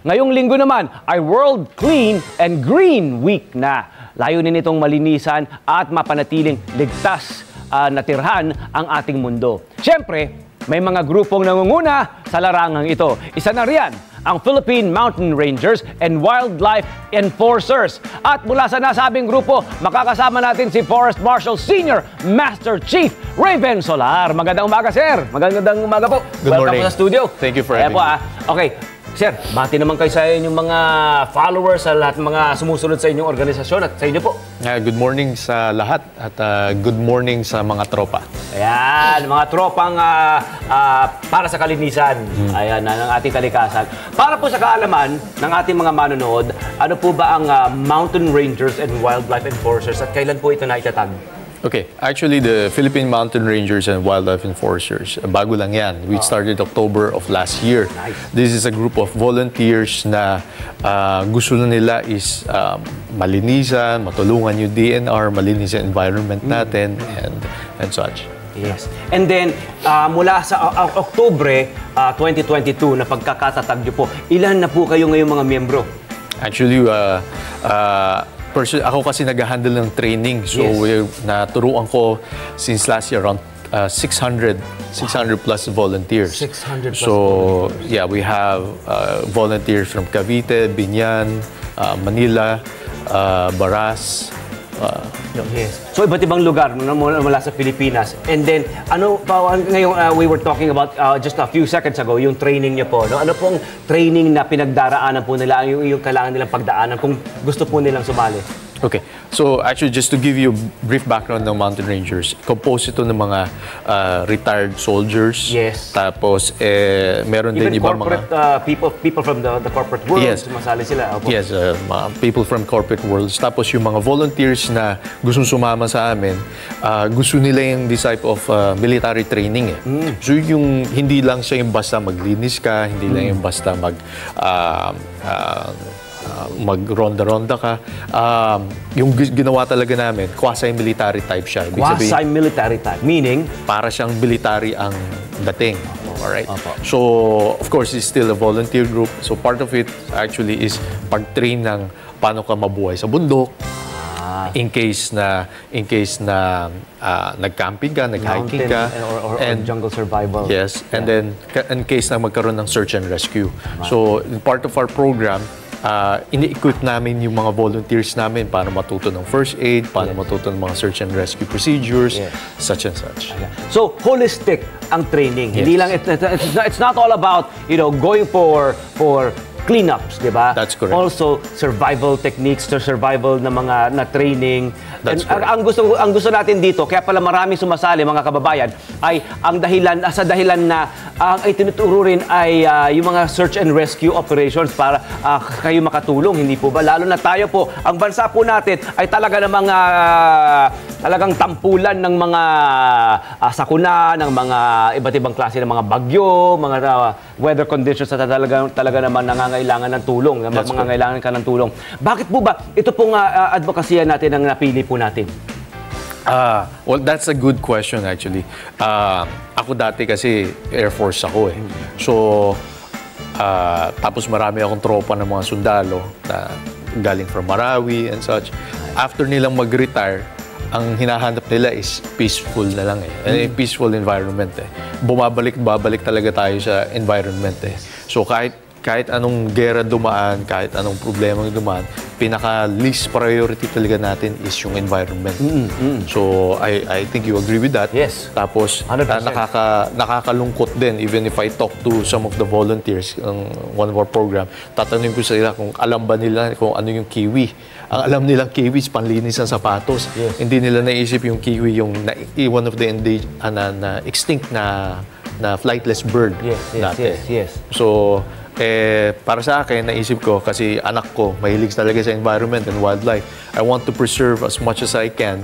Ngayong linggo naman ay World Clean and Green Week na. Layunin nitong malinisan at mapanatiling ligtas na tirhan ang ating mundo. Siyempre, may mga grupong nangunguna sa larangang ito. Isa na riyan ang Philippine Mountain Rangers and Wildlife Enforcers. At mula sa nasabing grupo, makakasama natin si Forest Marshal Senior Master Chief Raven Solar. Magandang umaga, sir. Magandang umaga po. Good morning. Welcome po sa studio. Thank you for having me. Okay. Sir, bati naman kayo sa inyong mga followers, sa lahat ng mga sumusunod sa inyong organisasyon at sa inyo po. Good morning sa lahat at good morning sa mga tropa. Ayan, mga tropang para sa kalinisan. Ayan, ng ating kalikasan. Para po sa kaalaman ng ating mga manonood, ano po ba ang Mountain Rangers and Wildlife Enforcers at kailan po ito naitatag? Okay, actually the Philippine Mountain Rangers and Wildlife Enforcers, bago lang yan. We started October of last year. Nice. This is a group of volunteers na gusto na nila is malinisan, matulungan yung DNR, malinisan environment natin and such. Yes. And then, mula sa Oktubre 2022 na pagkakatatag nyo po, ilan na po kayo ngayong mga miyembro? Actually, ako kasi nag-handle ng training. So, naturuan ko since last year around 600 plus volunteers. 600 plus so, yeah, we have volunteers from Cavite, Binyan, Manila, Baras. Yes. So, iba't ibang lugar mula sa Pilipinas. And then, ano pa, ngayong we were talking about just a few seconds ago, yung training niyo po. No? Ano pong training na pinagdaraanan po nila, yung kailangan nilang pagdaanan kung gusto po nilang sumali? Okay. So, actually, just to give you a brief background ng Mountain Rangers, composed ito ng mga retired soldiers. Yes. Tapos, meron din ibang mga... people from the corporate world, Yes. sumasali sila. Opo. Yes, people from corporate worlds. Tapos yung mga volunteers na gustong sumama sa amin, gusto nila yung this type of military training. So yung hindi lang siya yung basta maglinis ka, hindi lang yung basta mag-ronda-ronda ka. Yung ginawa talaga namin, quasi-military type siya. Quasi-military type, meaning? Para siyang military ang dating. Alright? So, of course, it's still a volunteer group. So, part of it actually is pag-train ng paano ka mabuhay sa bundok. In case na nag-camping ka, nag-hiking ka. Or jungle survival. Yes. And then, in case na magkaroon ng search and rescue. So, part of our program, ini-equip namin yung mga volunteers namin para matuto ng first aid, para matuto ng mga search and rescue procedures, such and such. So, holistic ang training. Hindi lang, it's not all about, going for cleanups, di ba? That's correct. Also, survival techniques, survival na mga training. That's correct. Ang gusto natin dito, kaya pala maraming sumasali, mga kababayan, ay ang dahilan na ang itinuturo rin ay yung mga search and rescue operations para kayo makatulong, hindi po ba? Lalo na tayo po, ang bansa po natin ay talaga ng mga talagang tampulan ng mga sakuna, ng mga iba't ibang klase ng mga bagyo, mga weather conditions na talaga naman nangangailangan ng tulong, nangangailangan ka ng tulong. Bakit po ba ito pong advokasya natin ang napili po natin? Well, that's a good question actually. Ako dati kasi Air Force ako eh. So, tapos marami akong tropa ng mga sundalo na galing from Marawi and such. After nilang mag-retire, ang hinahanap nila is peaceful na lang eh. Peaceful environment eh. Babalik talaga tayo sa environment eh. So kahit anong gera dumaan, kahit anong problema dumaan, pinaka-least priority talaga natin is yung environment. So, I think you agree with that. Yes. Tapos, 100%. nakakalungkot din, even if I talk to some of the volunteers in one of our program, tatanungin ko sa nila kung alam ba nila kung ano yung kiwi. Ang alam nilang kiwi is panlinis ng sapatos. Yes. Hindi nila naisip yung kiwi, yung one of the extinct na flightless bird. Yes. So, para sa akin, naisip ko, kasi anak ko, mahilig talaga sa environment and wildlife. I want to preserve as much as I can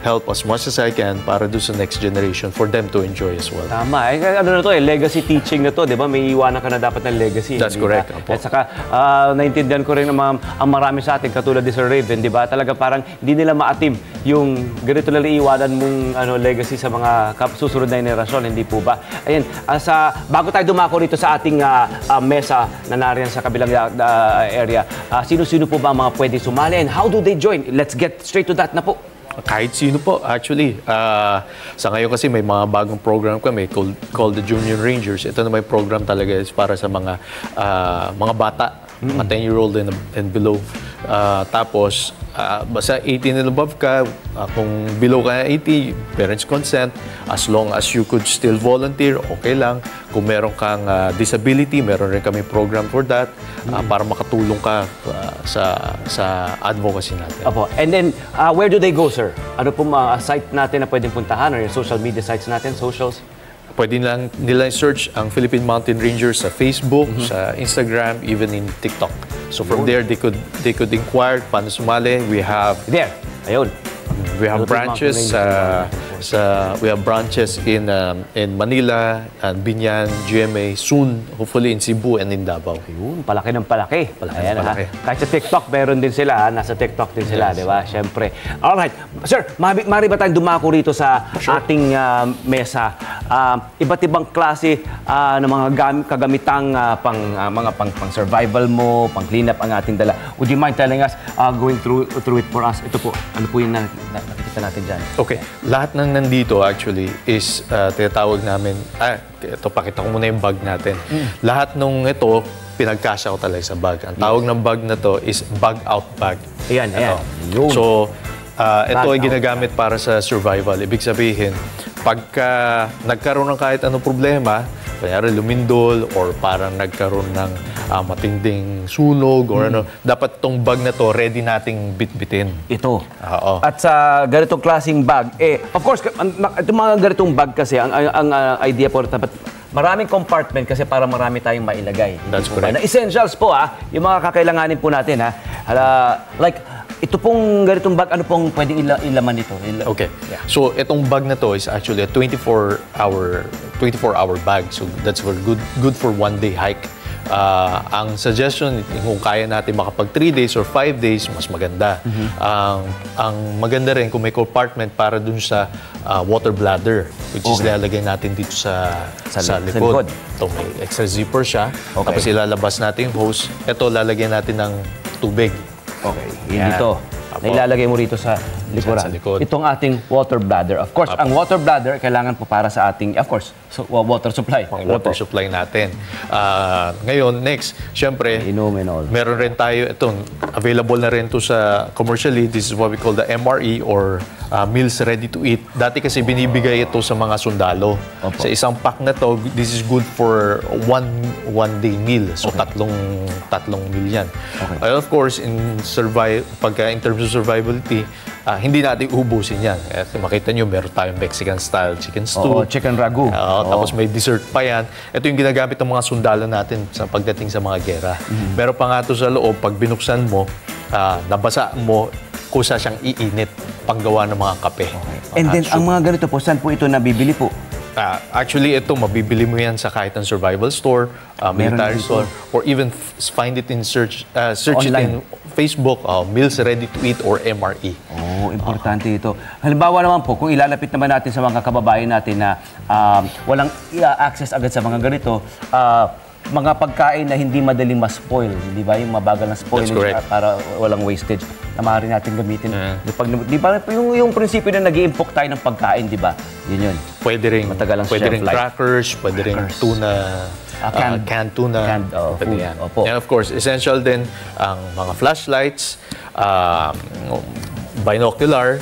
help as much as I can para do sa next generation for them to enjoy as well. Tama. Ano na to legacy teaching na to, di ba? May iwanan ka na dapat ng legacy. That's correct. Opo. At saka, naintindihan ko rin ang marami sa atin, katulad ni Sir Raven, di ba? Talaga parang hindi nila maatim yung ganito na iiwanan mong legacy sa mga susunod na henerasyon, hindi po ba? Ayan, bago tayo dumako rito sa ating mesa na nariyan sa kabilang area, sino-sino po ba ang mga pwede sumali and how do they join? Let's get straight to that na po. Kahit sino po, actually. Sa ngayon kasi may mga bagong program kami called the Junior Rangers. Ito na may program talaga is para sa mga bata, mga 10-year-old and below. Tapos, basta 18 and above ka, kung below ka 80, parents consent. As long as you could still volunteer, okay lang. Kung meron kang disability, meron rin kami program for that para makatulong ka sa advocacy natin. Apo. And then, where do they go, sir? Ano po mga site natin na pwedeng puntahan or yung social media sites natin, socials? Pwede nila search ang Philippine Mountain Rangers sa Facebook, sa Instagram, even in TikTok. So from there, they could inquire paano sumali. We have Ayun. We have branches in Manila, and Binyan, GMA, soon hopefully in Cebu and in Davao. Yun, palaki ng palaki. Ayan, palaki. Kahit sa TikTok, meron din sila. Nasa TikTok din sila, di ba? Siyempre. Alright. Sir, mari ba tayong dumako rito sa ating mesa? Iba't ibang klase ng mga kagamitang pang survival mo, pang clean up ang ating dala. Would you mind telling us, going through it for us? Ito po, ano po yung nakikita natin dyan? Okay. Lahat ng nandito actually is tinatawag namin, ito, pakita ko muna yung bag natin. Lahat nung ito, pinagkasya ko talaga sa bag. Ang tawag ng bag na to is bag out bag. Ayan. So, ito ay ginagamit para sa survival. Ibig sabihin, pagka nagkaroon ng kahit anong problema, kanyari lumindol or parang nagkaroon ng matinding sunog or dapat tong bag na to ready nating bitbitin. Ito. Oo. At sa ganitong klaseng bag, of course, itong mga ganitong bag kasi, ang idea po, dapat maraming compartment kasi para marami tayong mailagay. That's correct. Na essentials po, yung mga kakailanganin po natin, like, ito pong ganitong bag, ano pong pwedeng ilaman nito? Okay. Yeah. So, itong bag na to is actually a 24-hour bag. So, that's good for one-day hike. Ang suggestion, kung kaya natin makapag 3 days or 5 days, mas maganda. Ang maganda rin kung may compartment para dun sa water bladder, which is lalagay natin dito sa likod. Ito, may extra zipper siya. Okay. Tapos ilalabas natin yung hose. Ito, lalagyan natin ng tubig. Okay. Dito. Nailalagay mo rito sa likuran. Sa likod. Itong ating water bladder. Of course, ang water bladder kailangan po para sa ating, of course, water supply. Water supply natin. Ngayon, next, syempre, meron rin tayo, itong available na rin to sa commercially. This is what we call the MRE or meals ready to eat. Dati kasi binibigay ito sa mga sundalo. Sa isang pack na to, this is good for one day meal. So, tatlong meal yan. And of course, in terms of survivability, hindi natin ubusin yan. Makita nyo, meron tayong Mexican-style chicken stew. Chicken ragu. Tapos may dessert pa yan. Ito yung ginagamit ng mga sundalo natin sa pagdating sa mga gera. Meron pa nga ito sa loob, pag binuksan mo, nabasa mo, kusa siyang iinit panggawa ng mga kape. And then, ang mga ganito po, saan po ito nabibili po? Actually, ito, mabibili mo yan sa kahit ng survival store, military store, or even find it in search it in Facebook, Meals Ready to Eat or MRE. Importante ito. Halimbawa naman po, kung ilalapit naman natin sa mga kababayan natin na walang access agad sa mga ganito, mga pagkain na hindi madaling ma-spoil, di ba? Yung mabagal na spoilage para walang wastage na maaari natin gamitin. Di ba yung prinsipyo na nag-i-impok tayo ng pagkain, di ba? Yun. Pwede rin crackers, pwede rin tuna, canned tuna. Food. And of course, essential din ang mga flashlights, binocular,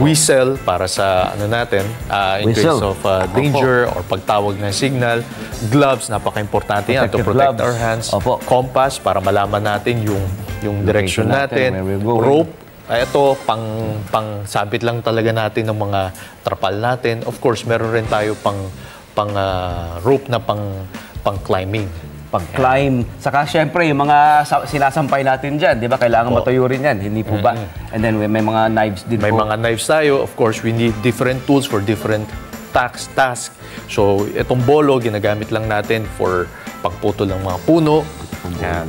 whistle para sa in case of danger or pagtawag ng signal, gloves, napaka-importante yan to protect our hands, compass para malaman natin yung direction natin, rope, ito pang sabit lang talaga natin ng mga trapal natin. Of course, meron rin tayo pang rope na pang climbing. pag-climb. Saka syempre, yung mga sinasampay natin dyan, di ba? Kailangan matuyo rin yan, hindi po ba? And then may mga knives din May po. mga knives tayo. Of course, we need different tools for different task. So, itong bolo, ginagamit lang natin for pagputol ng mga puno. Yan.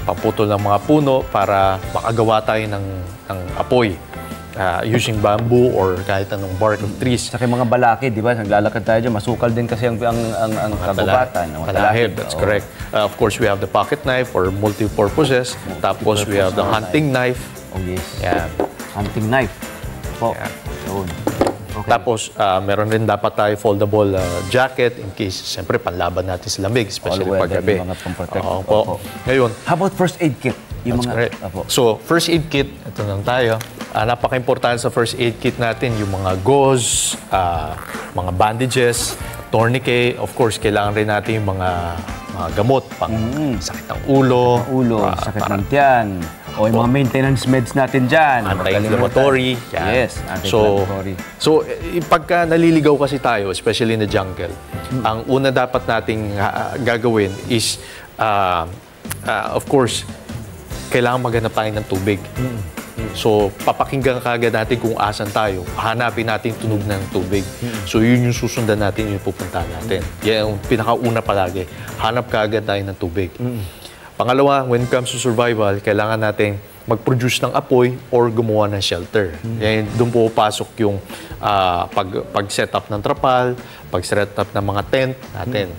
Pagputol ng mga puno para makagawa tayo ng apoy. Using bamboo or kahit anong bark of trees. Saka yung mga balakid, di ba? Naglalakad tayo dyan, masukal din kasi ang kagubatan. Talahib, that's correct. Of course, we have the pocket knife for multi-purposes. Tapos, we have the hunting knife. Oh, yes. Yan. Hunting knife. Po. Yan. Yun. Okay. Tapos, meron rin dapat tayo foldable jacket in case, siyempre, panlaban natin sa lamig, especially All-weather, paggabi. yung mga pang-protect. Opo. Ngayon, How about first aid kit? Yung that's mga, correct. Apo. So, first aid kit, ito lang tayo. Napaka-importante sa first aid kit natin, yung mga gauze, mga bandages, tourniquet. Of course, kailangan rin natin yung mga gamot, pang sakit ng ulo. Sakit ng tiyan. O yung mga maintenance meds natin dyan. Anti-inflammatory. Yes, anti-inflammatory. So, pagka naliligaw kasi tayo, especially in the jungle, ang una dapat nating gagawin is, of course, kailangan maghanap tayo ng tubig. So, papakinggan kagad natin kung asan tayo. Hanapin natin tunog ng tubig. So, yun yung susundan natin, yung pupuntahan natin. Yan yung pinakauna palagi. Hanap kagad tayo ng tubig. Pangalawa, when it comes to survival, kailangan natin mag-produce ng apoy or gumawa ng shelter. Yan, doon po pasok yung pag-set up ng trapal, pag-set up ng mga tent natin.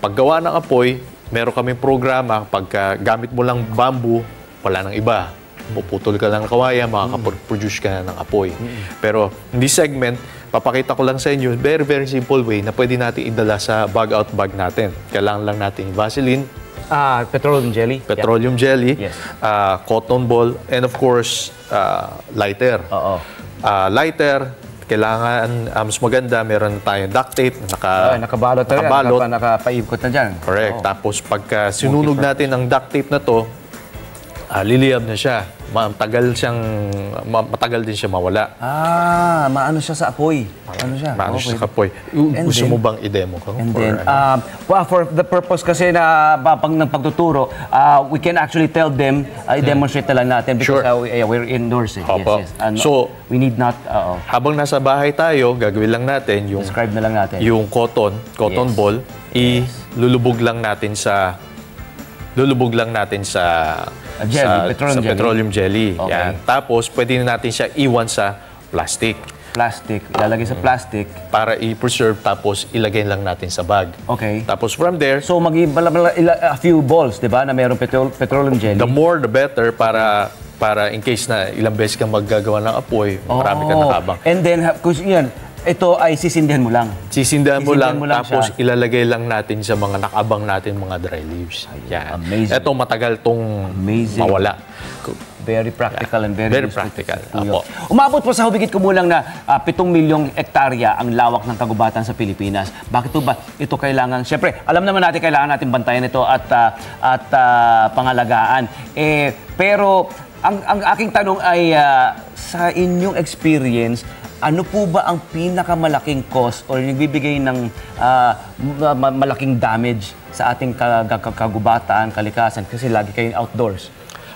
Paggawa ng apoy, meron kaming programa, pagka gamit mo lang bamboo, wala nang iba. Puputol ka lang ng kawayan, makaka-produce ka ng apoy. Pero in this segment, papakita ko lang sa inyo, very, very simple way na pwede natin idala sa bag-out bag natin. Kailangan lang natin Vaseline, Petroleum jelly. petroleum jelly, Yes. cotton ball, and of course, lighter. Oo. Lighter, kailangan, mas maganda, meron tayong duct tape na Nakabalot na yan. Nakapaikot na dyan. Correct. Oo. Tapos pagka sinunog natin ang duct tape na to, liliyab na siya. Matagal din siya mawala. Maano siya sa apoy. Ano siya? Maano siya sa kapoy. And Gusto then- mo bang i-demo ko? And then, for the purpose kasi na ng pagtuturo, we can actually tell them, i-demonstrate na lang natin because Sure. we're indoors. Opo. Yes, yes. So, we need not, habang nasa bahay tayo, gagawin lang natin yung describe na lang natin. yung cotton Yes. ball, ilulubog lang natin sa Jelly, petroleum jelly. Okay. Yan. Tapos pwede na natin siya iwan sa plastic Plastic, ilalagay sa plastic. para i-preserve tapos ilagay lang natin sa bag. Okay. Tapos from there, So, a few balls, di ba, na mayroong petroleum jelly. the more the better para in case na ilang beses kang maggagawa ng apoy, marami ka nakabang. And then, yan, ito ay sisindihan mo lang. Sisindahan mo lang, tapos siya. ilalagay lang natin sa mga nakabang natin mga dry leaves. Yan. amazing. Ito matagal tong Amazing. mawala. Very practical and very useful practical. to Apo. Umabot po sa hubigit kumulang na 7 milyong hektarya ang lawak ng kagubatan sa Pilipinas. Bakit ba ito kailangan? Siyempre, alam naman natin kailangan natin bantayan ito at pangalagaan. Pero ang aking tanong ay sa inyong experience, ano po ba ang pinakamalaking cost or nagbibigay ng malaking damage sa ating kagubatan, kalikasan? Kasi lagi kayong outdoors.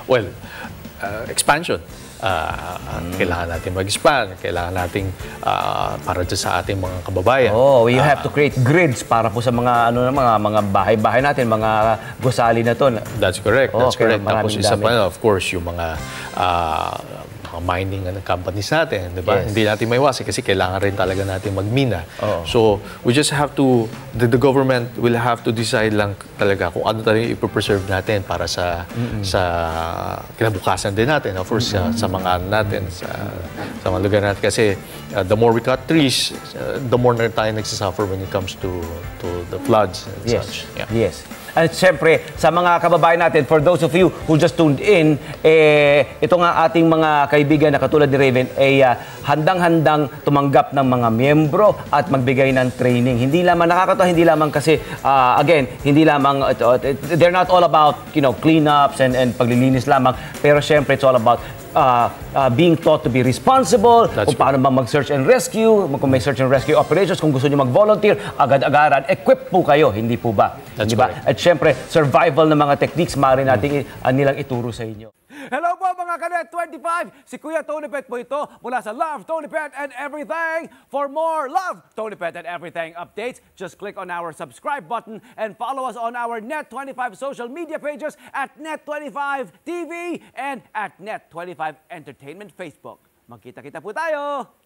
Well, expansion. Kailangan natin mag-expand. Kailangan natin para dyan sa ating mga kababayan. We have to create grids para po sa mga mga bahay-bahay natin, mga gusali na to. That's correct. That's kaya correct. Tapos maraming isa dami. pa, of course, yung mga mining companies natin, di ba? Yes. Hindi natin maiwasan kasi kailangan rin talaga natin magmina. Oo. So, we just have to, the government will have to decide lang talaga kung ano talaga i-preserve natin para sa kinabukasan din natin. Of course, sa mga natin, sa mga lugar natin. Kasi the more we cut trees, the more na tayo nagsasuffer when it comes to the floods and such. Yeah. Yes. At siyempre, sa mga kababayan natin, for those of you who just tuned in, ito nga ating mga kaibigan na katulad ni Raven, ay handang-handang tumanggap ng mga miyembro at magbigay ng training. Hindi lamang nakakatawa, hindi lamang kasi, again, hindi lamang, they're not all about, cleanups and paglilinis lamang, pero siyempre, it's all about being taught to be responsible, That's kung paano mag-search and rescue, kung may search and rescue operations, kung gusto nyo mag-volunteer, agad-agaran, equip po kayo, hindi po ba? That's Di ba? correct. At syempre, survival ng mga techniques, maaari natin nilang ituro sa inyo. Hello po mga Kanet 25! Si Kuya Tony Pet po ito mula sa Love, Tony Pet and Everything. For more Love, Tony Pet and Everything updates, just click on our subscribe button and follow us on our Net25 social media pages at Net25 TV and at Net25 Entertainment Facebook. Magkita-kita po tayo!